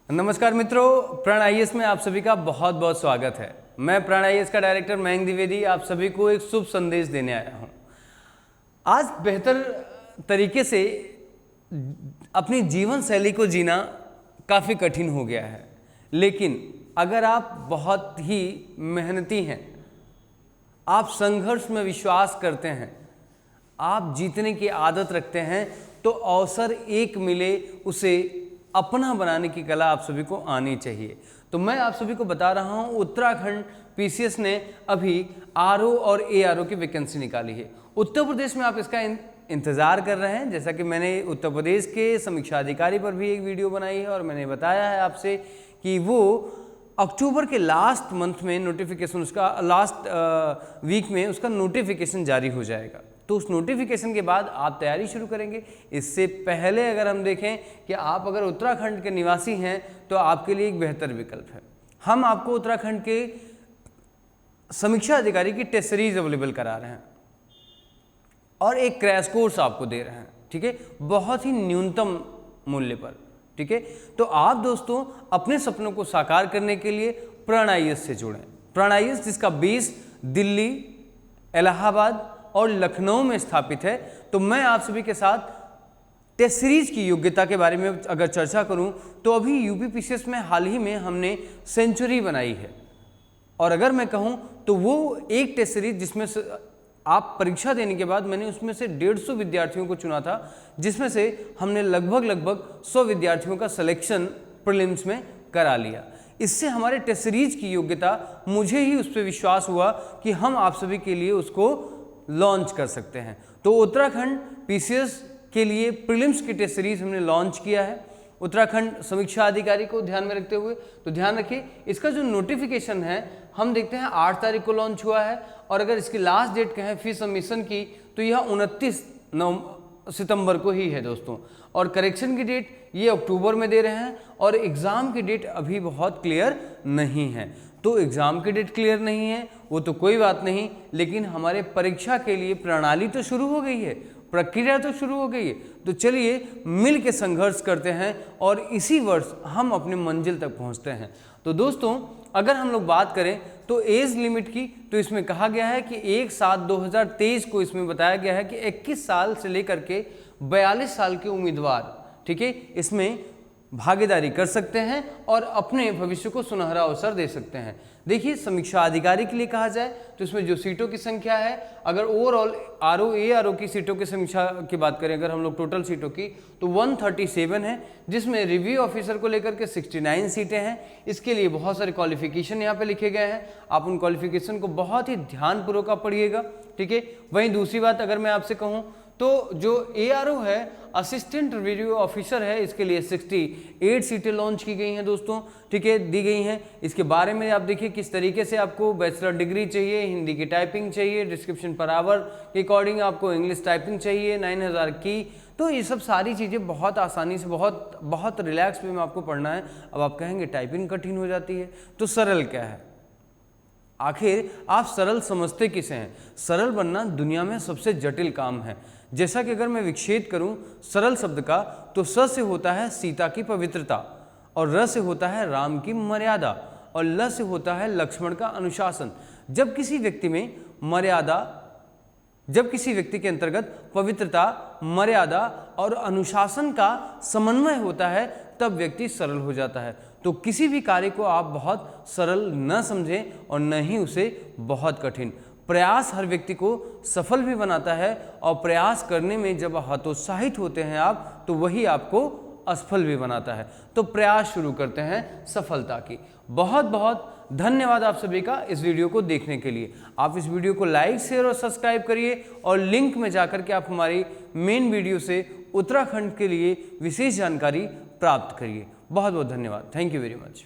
नमस्कार मित्रों, प्रण आईएएस में आप सभी का बहुत बहुत स्वागत है। मैं प्रण आईएएस का डायरेक्टर मयंक द्विवेदी आप सभी को एक शुभ संदेश देने आया हूं। आज बेहतर तरीके से अपनी जीवन शैली को जीना काफ़ी कठिन हो गया है, लेकिन अगर आप बहुत ही मेहनती हैं, आप संघर्ष में विश्वास करते हैं, आप जीतने की आदत रखते हैं, तो अवसर एक मिले उसे अपना बनाने की कला आप सभी को आनी चाहिए। तो मैं आप सभी को बता रहा हूं, उत्तराखंड पीसीएस ने अभी आरओ और एआरओ की वैकेंसी निकाली है। उत्तर प्रदेश में आप इसका इंतज़ार कर रहे हैं, जैसा कि मैंने उत्तर प्रदेश के समीक्षा अधिकारी पर भी एक वीडियो बनाई है और मैंने बताया है आपसे कि वो अक्टूबर के लास्ट मंथ में नोटिफिकेशन, उसका लास्ट वीक में उसका नोटिफिकेशन जारी हो जाएगा। तो उस नोटिफिकेशन के बाद आप तैयारी शुरू करेंगे। इससे पहले अगर हम देखें कि आप अगर उत्तराखंड के निवासी हैं तो आपके लिए एक बेहतर विकल्प है। हम आपको उत्तराखंड के समीक्षा अधिकारी की टेस्ट सीरीज अवेलेबल करा रहे हैं और एक क्रैश कोर्स आपको दे रहे हैं, ठीक है, बहुत ही न्यूनतम मूल्य पर, ठीक है। तो आप दोस्तों अपने सपनों को साकार करने के लिए प्रण आईएएस से जुड़ें। प्रण आईएएस जिसका बेस दिल्ली, इलाहाबाद और लखनऊ में स्थापित है। तो मैं आप सभी के साथ टेस्ट सीरीज की योग्यता के बारे में अगर चर्चा करूं तो अभी यूपीपीसीएस में हाल ही में हमने सेंचुरी बनाई है, और अगर मैं कहूं तो वो एक टेस्ट सीरीज जिसमें से आप परीक्षा देने के बाद मैंने उसमें से 150 विद्यार्थियों को चुना था, जिसमें से हमने लगभग 100 विद्यार्थियों का सिलेक्शन प्रीलिम्स में करा लिया। इससे हमारे टेस्ट सीरीज की योग्यता, मुझे ही उस पर विश्वास हुआ कि हम आप सभी के लिए उसको लॉन्च कर सकते हैं। तो उत्तराखंड पीसीएस के लिए प्रीलिम्स की टेस्ट सीरीज हमने लॉन्च किया है उत्तराखंड समीक्षा अधिकारी को ध्यान में रखते हुए। तो ध्यान रखिए, इसका जो नोटिफिकेशन है हम देखते हैं 8 तारीख को लॉन्च हुआ है, और अगर इसकी लास्ट डेट कहें फी सबमिशन की तो यह 29 सितंबर को ही है दोस्तों। और करेक्शन की डेट ये अक्टूबर में दे रहे हैं, और एग्ज़ाम की डेट अभी बहुत क्लियर नहीं है। तो एग्ज़ाम की डेट क्लियर नहीं है वो तो कोई बात नहीं, लेकिन हमारे परीक्षा के लिए प्रणाली तो शुरू हो गई है, प्रक्रिया तो शुरू हो गई है। तो चलिए मिल के संघर्ष करते हैं और इसी वर्ष हम अपने मंजिल तक पहुंचते हैं। तो दोस्तों अगर हम लोग बात करें तो एज लिमिट की, तो इसमें कहा गया है कि 1/7/2023 को इसमें बताया गया है कि 21 साल से लेकर के 42 साल के उम्मीदवार, ठीक है, इसमें भागीदारी कर सकते हैं और अपने भविष्य को सुनहरा अवसर दे सकते हैं। देखिए, समीक्षा अधिकारी के लिए कहा जाए तो इसमें जो सीटों की संख्या है, अगर ओवरऑल आरओ एआरओ की सीटों की समीक्षा की बात करें, अगर हम लोग टोटल सीटों की, तो 137 है, जिसमें रिव्यू ऑफिसर को लेकर के 69 सीटें हैं। इसके लिए बहुत सारे क्वालिफिकेशन यहाँ पे लिखे गए हैं, आप उन क्वालिफिकेशन को बहुत ही ध्यानपूर्वक आप पढ़िएगा, ठीक है। वहीं दूसरी बात अगर मैं आपसे कहूँ तो जो एआरओ है, असिस्टेंट रिव्यू ऑफिसर है, इसके लिए 68 सीटें लॉन्च की गई हैं दोस्तों, ठीक है, दी गई हैं। इसके बारे में आप देखिए किस तरीके से आपको बैचलर डिग्री चाहिए, हिंदी की टाइपिंग चाहिए, डिस्क्रिप्शन पर आवर के अकॉर्डिंग आपको इंग्लिश टाइपिंग चाहिए 9000 की। तो ये सब सारी चीज़ें बहुत आसानी से, बहुत रिलैक्स वे में आपको पढ़ना है। अब आप कहेंगे टाइपिंग कठिन हो जाती है, तो सरल क्या है? आखिर आप सरल समझते किसे हैं? सरल बनना दुनिया में सबसे जटिल काम है। जैसा कि अगर मैं विच्छेद करूं सरल शब्द का, तो स से होता है सीता की पवित्रता, और र से होता है राम की मर्यादा, और ल से होता है लक्ष्मण का अनुशासन। जब किसी व्यक्ति के अंतर्गत पवित्रता, मर्यादा और अनुशासन का समन्वय होता है, तब व्यक्ति सरल हो जाता है। तो किसी भी कार्य को आप बहुत सरल न समझें और न ही उसे बहुत कठिन। प्रयास हर व्यक्ति को सफल भी बनाता है, और प्रयास करने में जब हतोत्साहित होते हैं आप, तो वही आपको असफल भी बनाता है। तो प्रयास शुरू करते हैं सफलता की। बहुत बहुत धन्यवाद आप सभी का इस वीडियो को देखने के लिए। आप इस वीडियो को लाइक, शेयर और सब्सक्राइब करिए, और लिंक में जाकर के आप हमारी मेन वीडियो से उत्तराखंड के लिए विशेष जानकारी प्राप्त करिए। बहुत बहुत धन्यवाद। Thank you very much.